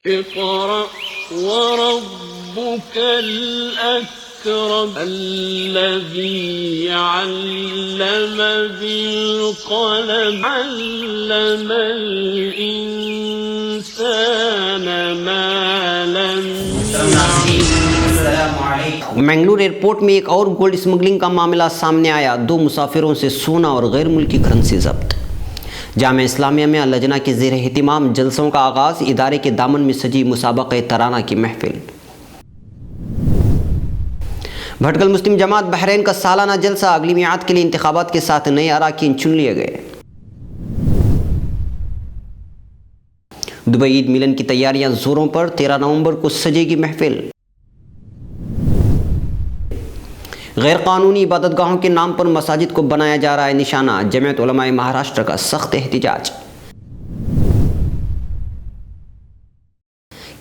اقرأ وربك الأكرم الذي علم بالقلم علم الإنسان ما لم يعلم. منگلور ایئرپورٹ میں ایک اور گولڈ اسمگلنگ کا معاملہ سامنے آیا. 2 مسافروں سے سونا اور غیر ملکی کرنسی ضبط. جامعہ اسلامیہ میں اللجنہ کے زیر اہتمام جلسوں کا آغاز. ادارے کے دامن میں سجی مسابقہ ترانہ کی محفل. بھٹکل مسلم جماعت بحرین کا سالانہ جلسہ. اگلی میعاد کے لیے انتخابات کے ساتھ نئے اراکین چن لیے گئے. دبئی عید ملن کی تیاریاں زوروں پر. 13 نومبر کو سجے گی محفل. غیر قانونی عبادت گاہوں کے نام پر مساجد کو بنایا جا رہا ہے نشانہ. جمعیت علماء مہاراشٹر کا سخت احتجاج.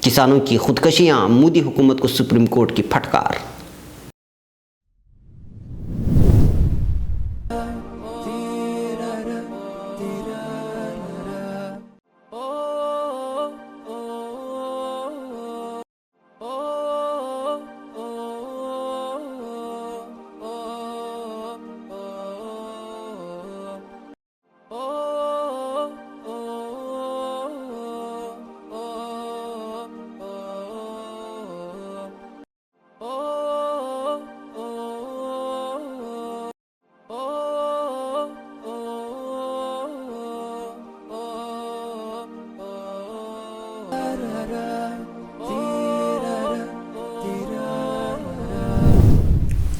کسانوں کی خودکشیاں. مودی حکومت کو سپریم کورٹ کی پھٹکار.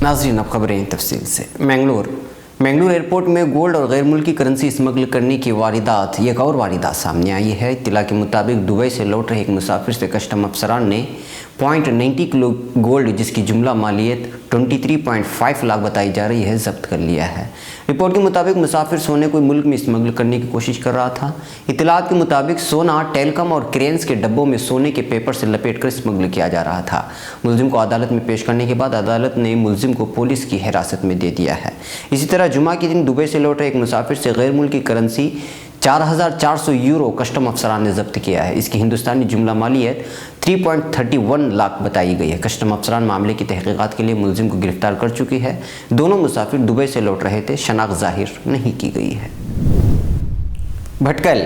ناظرین اب خبریں تفصیل سے. منگلور ایئرپورٹ میں گولڈ اور غیر ملکی کرنسی اسمگل کرنے کی واردات. ایک اور واردات سامنے آئی ہے. اطلاع کے مطابق دبئی سے لوٹ رہے ایک مسافر سے کسٹم افسران نے 0.90 کلو گولڈ جس کی جملہ مالیت 23.5 لاکھ بتائی جا رہی ہے ضبط کر لیا ہے. رپورٹ کے مطابق مسافر سونے کو ملک میں اسمگل کرنے کی کوشش کر رہا تھا. اطلاعات کے مطابق سونا ٹیلکم اور کرینز کے ڈبوں میں سونے کے پیپر سے لپیٹ کر اسمگل کیا جا رہا تھا. ملزم کو عدالت میں پیش کرنے کے بعد عدالت نے ملزم کو پولیس کی حراست میں دے دیا ہے. اسی طرح جمعہ کے دن دبئی سے لوٹ رہے ایک مسافر سے غیر ملکی کرنسی 4,400 یورو کسٹم افسران نے ضبط کیا ہے. اس کی ہندوستانی جملہ مالیت 3.31 لاکھ بتائی گئی ہے. کسٹم افسران معاملے کی تحقیقات کے لیے ملزم کو گرفتار کر چکی ہے. دونوں مسافر دبئی سے لوٹ رہے تھے. شناخت ظاہر نہیں کی گئی ہے. بھٹکل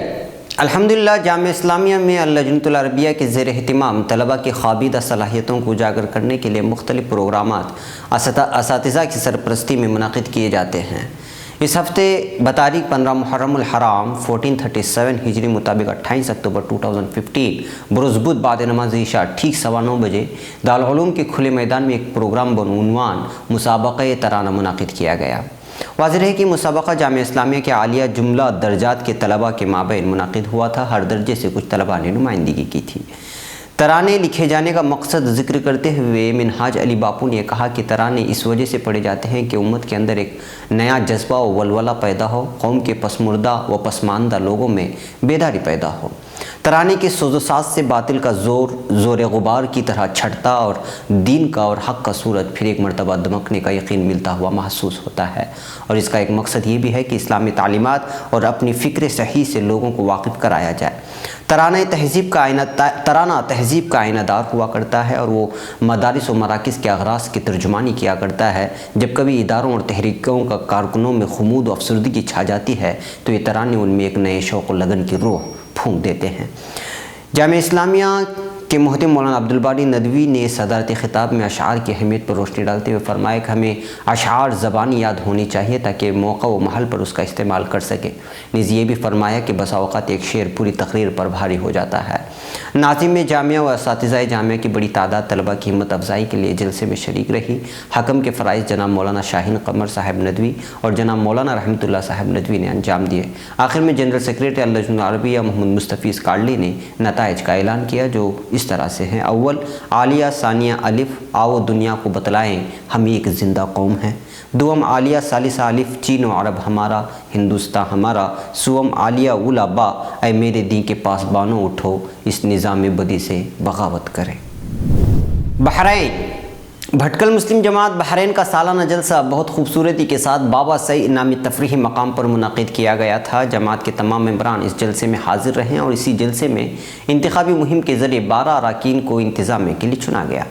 الحمدللہ جامعہ اسلامیہ میں اللجنۃ العربیہ کے زیر اہتمام طلباء کی خوابیدہ صلاحیتوں کو اجاگر کرنے کے لیے مختلف پروگرامات اساتذہ کی سرپرستی میں منعقد کیے جاتے ہیں. اس ہفتے بتاریخ 15 محرم الحرام 1437 ہجری مطابق 28 اکتوبر 2015 بروز بدھ بعد نماز عشاء ٹھیک 9:15 بجے دارالعلوم کے کھلے میدان میں ایک پروگرام بعنوان مسابقہ ترانہ منعقد کیا گیا. واضح ہے کہ مسابقہ جامعہ اسلامیہ کے عالیہ جملہ درجات کے طلباء کے مابین منعقد ہوا تھا. ہر درجے سے کچھ طلباء نے نمائندگی کی تھی. ترانے لکھے جانے کا مقصد ذکر کرتے ہوئے منہاج علی باپو نے کہا کہ ترانے اس وجہ سے پڑھے جاتے ہیں کہ امت کے اندر ایک نیا جذبہ و ولولہ پیدا ہو, قوم کے پسماندہ و پسماندہ لوگوں میں بیداری پیدا ہو. ترانے کے سوز و ساز سے باطل کا زور غبار کی طرح چھٹتا اور دین کا اور حق کا سورج پھر ایک مرتبہ دمکنے کا یقین ملتا ہوا محسوس ہوتا ہے. اور اس کا ایک مقصد یہ بھی ہے کہ اسلامی تعلیمات اور اپنی فکر صحیح سے لوگوں کو واقف کرایا جائے. ترانہ تہذیب کا آئینہ دار ہوا کرتا ہے اور وہ مدارس و مراکز کے اغراض کی ترجمانی کیا کرتا ہے. جب کبھی اداروں اور تحریکوں کا کارکنوں میں خمود و افسردگی چھا جاتی ہے تو یہ ترانے ان میں ایک نئے شوق و لگن کی روح پھونک دیتے ہیں. جامعہ اسلامیہ کے محترم مولانا عبدالباری ندوی نے صدارت خطاب میں اشعار کی اہمیت پر روشنی ڈالتے ہوئے فرمایا کہ ہمیں اشعار زبانی یاد ہونی چاہیے تاکہ موقع و محل پر اس کا استعمال کر سکے. نیز یہ بھی فرمایا کہ بسا اوقات ایک شعر پوری تقریر پر بھاری ہو جاتا ہے. ناظم جامعہ و اساتذہ جامعہ کی بڑی تعداد طلباء کی ہمت افزائی کے لیے جلسے میں شریک رہی. حکم کے فرائض جناب مولانا شاہین قمر صاحب ندوی اور جناب مولانا رحمۃ اللہ صاحب ندوی نے انجام دیے. آخر میں جنرل سیکریٹری اللجنہ العربیہ محمد مستفیض کارلی نے نتائج کا اعلان کیا جو اس طرح سے ہیں. اول عالیہ ثانیہ الف آؤ دنیا کو بتلائیں ہم ایک زندہ قوم ہیں. دوم عالیہ ثالثہ الف چین و عرب ہمارا ہندوستان ہمارا. سوم عالیہ اولا با اے میرے دین کے پاس بانو اٹھو اس نظام بدی سے بغاوت کریں. بھٹکل مسلم جماعت بحرین کا سالانہ جلسہ بہت خوبصورتی کے ساتھ بابا سعید نامی تفریحی مقام پر منعقد کیا گیا تھا۔ جماعت کے تمام ممبران اس جلسے میں حاضر رہے اور اسی جلسے میں انتخابی مہم کے ذریعے 12 اراکین کو انتظامیہ کے لیے چنا گیا۔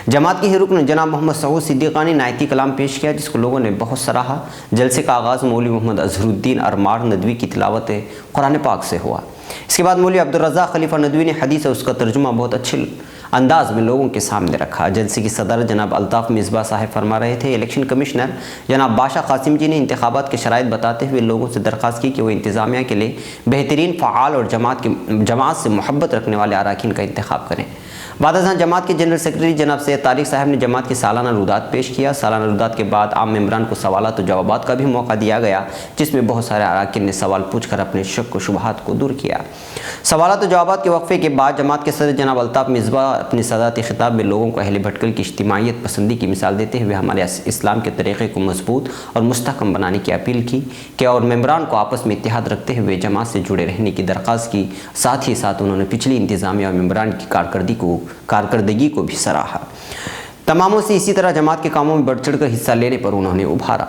جماعت کے رکن جناب محمد سعود صدیقانی نے آیتی کلام پیش کیا جس کو لوگوں نے بہت سراہا۔ جلسے کا آغاز مولوی محمد اظہر الدین ارمار ندوی کی تلاوت قرآن پاک سے ہوا۔ اس کے بعد مولوی عبدالرزاق خلیفہ ندوی نے حدیث اور اس کا ترجمہ بہت اچھے انداز میں لوگوں کے سامنے رکھا۔ جلسے کی صدارت جناب الطاف مصباح صاحب فرما رہے تھے۔ الیکشن کمشنر جناب باشا قاسم جی نے انتخابات کے شرائط بتاتے ہوئے لوگوں سے درخواست کی کہ وہ انتظامیہ کے لیے بہترین فعال اور جماعت سے محبت رکھنے والے اراکین کا انتخاب کریں۔ بعد ازاں جماعت کے جنرل سیکرٹری جناب سید طارق صاحب نے جماعت کی سالانہ رودات پیش کیا۔ سالانہ رودات کے بعد عام ممبران کو سوالات و جوابات کا بھی موقع دیا گیا جس میں بہت سارے اراکین نے سوال پوچھ کر اپنے شک و شبہات کو دور کیا۔ سوالات و جوابات کے وقفے کے بعد جماعت کے صدر جناب الطاف مصباح اپنی صدارتی خطاب میں لوگوں کو اہل بھٹکل کی اجتماعیت پسندی کی مثال دیتے ہوئے ہمارے اسلام کے طریقے کو مضبوط اور مستحکم بنانے کی اپیل کی کہ اور ممبران کو آپس میں اتحاد رکھتے ہوئے جماعت سے جڑے رہنے کی درخواست کی۔ ساتھ ہی ساتھ انہوں نے پچھلی انتظامیہ اور ممبران کی کارکردگی کو بھی سراہا۔ تماموں سے اسی طرح جماعت کے کاموں میں بڑھ چڑھ کر حصہ لینے پر انہوں نے ابھارا۔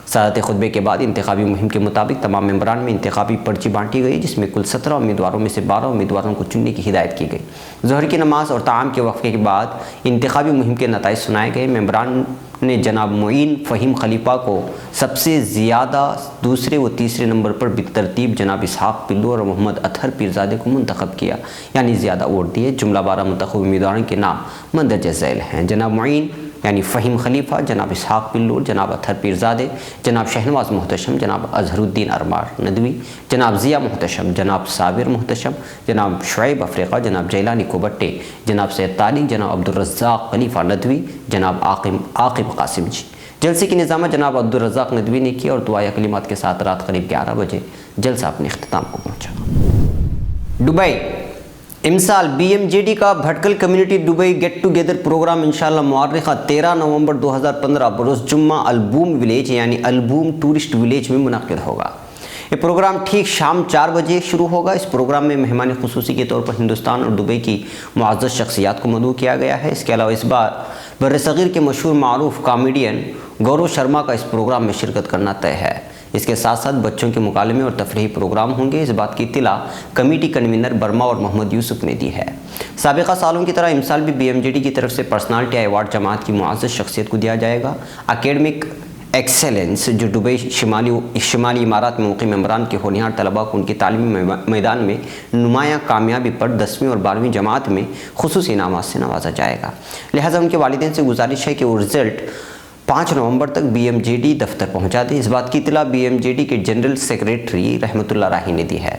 صدارت خطبے کے بعد انتخابی مہم کے مطابق تمام ممبران میں انتخابی پرچی بانٹی گئی جس میں کل 17 امیدواروں میں سے 12 امیدواروں کو چننے کی ہدایت کی گئی۔ ظہر کی نماز اور طعام کے وقفے کے بعد انتخابی مہم کے نتائج سنائے گئے۔ ممبران نے جناب معین فہیم خلیفہ کو سب سے زیادہ دوسرے و تیسرے نمبر پر بالترتیب جناب اسحاق پلو اور محمد اطہر پیرزادے کو منتخب کیا، یعنی زیادہ ووٹ دیے۔ جملہ 12 منتخب امیدواروں کے نام مندرجہ ذیل ہیں: جناب معین یعنی فہیم خلیفہ، جناب اسحاق پلو، جناب اطہر پیرزادے، جناب شہنواز محتشم، جناب اظہر الدین ارمار ندوی، جناب ضیاء محتشم، جناب صابر محتشم، جناب شعیب افریقہ، جناب جیلانی کوبٹے، جناب سید طارق، جناب عبدالرزاق خلیفہ ندوی، جناب عاقب قاسم جی۔ جلسے کی نظامت جناب عبدالرزاق ندوی نے کی اور دعائے کلمات کے ساتھ رات قریب 11 بجے جلسہ اپنے اختتام کو پہنچا۔ دبئی امسال BMJD کا Bhatkal community Dubai get together programme انشاءاللہ مؤرخہ 13 نومبر 2015 بروز جمعہ البوم ولیج یعنی البوم ٹورسٹ ولیج میں منعقد ہوگا۔ یہ پروگرام ٹھیک شام 4 بجے شروع ہوگا۔ اس پروگرام میں مہمان خصوصی کے طور پر ہندوستان اور دبئی کی معزز شخصیات کو مدعو کیا گیا ہے۔ اس کے علاوہ اس بار برصغیر کے مشہور معروف کامیڈین گورو شرما کا اس پروگرام میں شرکت کرنا طے ہے۔ اس کے ساتھ ساتھ بچوں کے مکالمے اور تفریحی پروگرام ہوں گے۔ اس بات کی اطلاع کمیٹی کنوینر برما اور محمد یوسف نے دی ہے۔ سابقہ سالوں کی طرح امسال بھی BMJD کی طرف سے پرسنالٹی ایوارڈ جماعت کی معزز شخصیت کو دیا جائے گا۔ اکیڈمک ایکسیلنس جو دبئی شمالی امارات میں مقیم ممبران کے ہونہار طلباء کو ان کی تعلیمی میدان میں نمایاں کامیابی پر 10ویں اور 12ویں جماعت میں خصوصی انعامات سے نوازا جائے گا۔ لہٰذا ان کے والدین سے گزارش ہے کہ وہ رزلٹ 5 نومبر تک BMJD دفتر پہنچا دیں۔ اس بات کی اطلاع BMJD کے جنرل سیکریٹری رحمت اللہ راہی نے دی ہے۔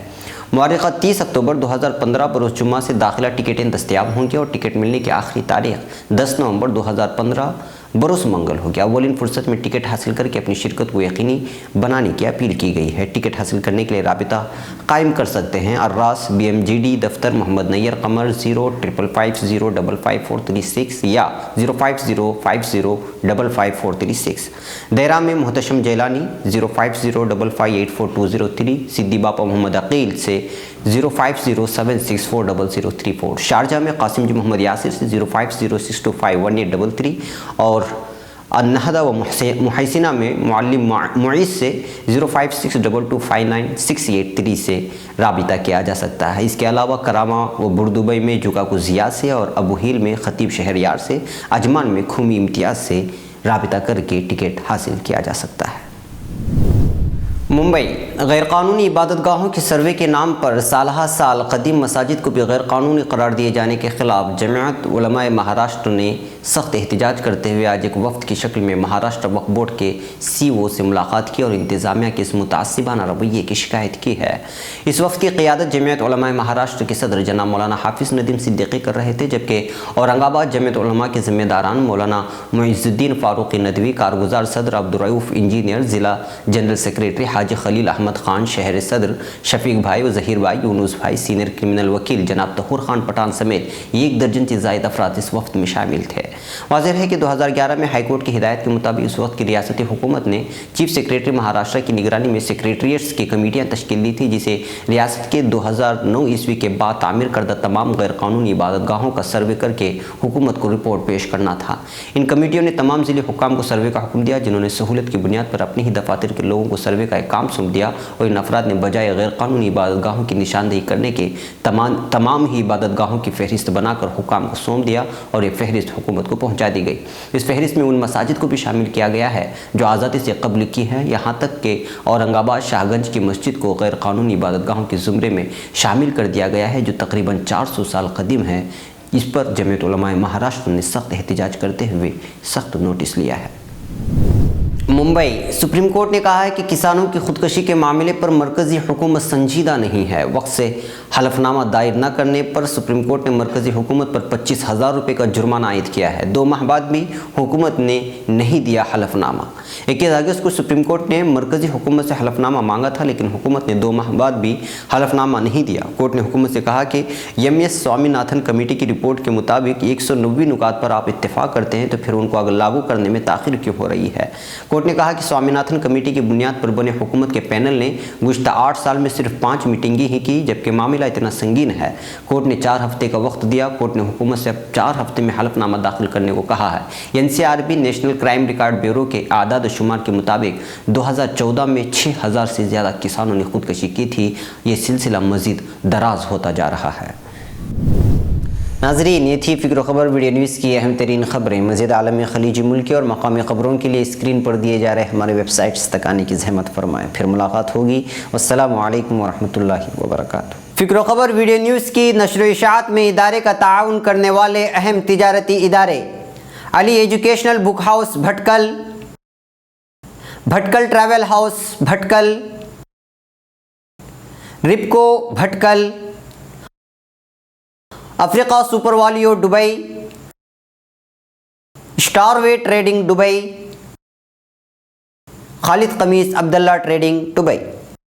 مؤرخہ 30 اکتوبر 2015 بروز جمعہ سے داخلہ ٹکٹیں دستیاب ہوں گی اور ٹکٹ ملنے کی آخری تاریخ 10 نومبر 2015 بروز منگل ہوگی۔ اولین فرصت میں ٹکٹ حاصل کر کے اپنی شرکت کو یقینی بنانے کی اپیل کی گئی ہے۔ ٹکٹ حاصل کرنے کے لیے رابطہ قائم کر سکتے ہیں۔ الراس BMJD دفتر محمد نیر قمر 05550555436 یا 05050555436۔ دیرہ میں محتشم جیلانی 05055842003، صدی باپا محمد عقیل سے 05076400034، شارجہ میں قاسم جی محمد یاسر سے 05062518833 اور النہدہ و محسنہ میں معلم معیز سے 05622596883 سے رابطہ کیا جا سکتا ہے۔ اس کے علاوہ کرامہ و بردبئی میں جگا کو ضیاء سے اور ابو ہیل میں خطیب شہریار سے، اجمان میں کھومی امتیاز سے رابطہ کر کے ٹکٹ حاصل کیا جا سکتا ہے۔ ممبئی غیر قانونی عبادت گاہوں کے سروے کے نام پر سالہ سال قدیم مساجد کو بھی غیر قانونی قرار دیے جانے کے خلاف جمعیت علماء مہاراشٹر نے سخت احتجاج کرتے ہوئے آج ایک وفد کی شکل میں مہاراشٹر وقف بورڈ کے CO سے ملاقات کی اور انتظامیہ کے اس متعصبانہ رویے کی شکایت کی ہے۔ اس وفد کی قیادت جمعیت علماء مہاراشٹر کے صدر جناب مولانا حافظ ندیم صدیقی کر رہے تھے، جبکہ اورنگ آباد جمعیت علماء کے ذمہ داران مولانا معز الدین فاروقی ندوی، کارگزار صدر عبدالرؤوف انجینئر، ضلع جنرل سیکریٹری حاجی خلیل احمد خان، شہر صدر شفیق بھائی و ظہیر بھائی، یونس بھائی، سینئر کرمنل وکیل جناب طہور خان پٹھان سمیت 1 درجن سے زائد افراد اس وفد میں شامل تھے۔ واضح ہے کہ 2011 میں ہائی کورٹ کی ہدایت کے مطابق اس وقت کی ریاستی حکومت نے چیف سیکریٹری مہاراشٹر کی نگرانی میں سیکریٹریٹس کی کمیٹیاں تشکیل دی تھی، جسے ریاست کے 2009 عیسوی کے بعد تعمیر کردہ تمام غیر قانونی عبادت گاہوں کا سروے کر کے حکومت کو رپورٹ پیش کرنا تھا۔ ان کمیٹیوں نے تمام ضلعی حکام کو سروے کا حکم دیا، جنہوں نے سہولت کی بنیاد پر اپنی ہی دفاتر کے لوگوں کو سروے کا ایک کام سونپ دیا، اور ان افراد نے بجائے غیر قانونی عبادت گاہوں کی نشاندہی کرنے کے تمام ہی عبادت گاہوں کی فہرست بنا کر حکام کو سونپ دیا، اور یہ فہرست حکومت کو پہنچا دی گئی۔ اس فہرست میں ان مساجد کو بھی شامل کیا گیا ہے جو آزادی سے قبل کی ہیں، یہاں تک کہ اورنگ آباد شاہ گنج کی مسجد کو غیر قانونی عبادت گاہوں کے زمرے میں شامل کر دیا گیا ہے، جو تقریباً 400 سال قدیم ہے۔ اس پر جمعیت علماء مہاراشٹر نے سخت احتجاج کرتے ہوئے سخت نوٹس لیا ہے۔ ممبئی سپریم کورٹ نے کہا ہے کہ کسانوں کی خودکشی کے معاملے پر مرکزی حکومت سنجیدہ نہیں ہے۔ وقت سے حلف نامہ دائر نہ کرنے پر سپریم کورٹ نے مرکزی حکومت پر 25,000 روپے کا جرمانہ عائد کیا ہے۔ 2 ماہ بعد بھی حکومت نے نہیں دیا حلف نامہ۔ 21 اگست کو سپریم کورٹ نے مرکزی حکومت سے حلف نامہ مانگا تھا، لیکن حکومت نے 2 ماہ بعد بھی حلف نامہ نہیں دیا۔ کورٹ نے حکومت سے کہا کہ MS سوامی ناتھن کمیٹی کی رپورٹ کے مطابق 190 نکات پر آپ اتفاق کرتے ہیں، تو پھر ان کو اگر لاگو کرنے میں تاخیر کیوں ہو رہی ہے۔ کورٹ نے کہا کہ سوامی ناتھن کمیٹی کی بنیاد پر بنے حکومت کے پینل نے گزشتہ 8 سال میں صرف 5 میٹنگیں ہی کی، جبکہ معاملہ اتنا سنگین ہے۔ کورٹ نے 4 ہفتے کا وقت دیا۔ کورٹ نے حکومت سے اب 4 ہفتے میں حلف نامہ داخل کرنے کو کہا ہے۔ NCRB national crime record bureau کے اعداد و شمار کے مطابق 2014 میں 6,000 سے زیادہ کسانوں نے خودکشی کی تھی۔ یہ سلسلہ مزید دراز ہوتا جا رہا ہے۔ ناظرین، یہ تھی فکر و خبر ویڈیو نیوز کی اہم ترین خبریں۔ مزید عالمی، خلیجی، ملکی اور مقامی خبروں کے لیے اسکرین پر دیے جا رہے ہمارے ویب سائٹس تک آنے کی زحمت فرمائیں۔ پھر ملاقات ہوگی۔ والسلام علیکم ورحمۃ اللہ وبرکاتہ۔ فکر و خبر ویڈیو نیوز کی نشر و اشاعت میں ادارے کا تعاون کرنے والے اہم تجارتی ادارے: علی educational book house بھٹکل، بھٹکل travel house بھٹکل، رپکو بھٹکل، افریقہ سپر والیو دبئی، اسٹار وے ٹریڈنگ دبئی، خالد قمیص عبداللہ ٹریڈنگ دبئی۔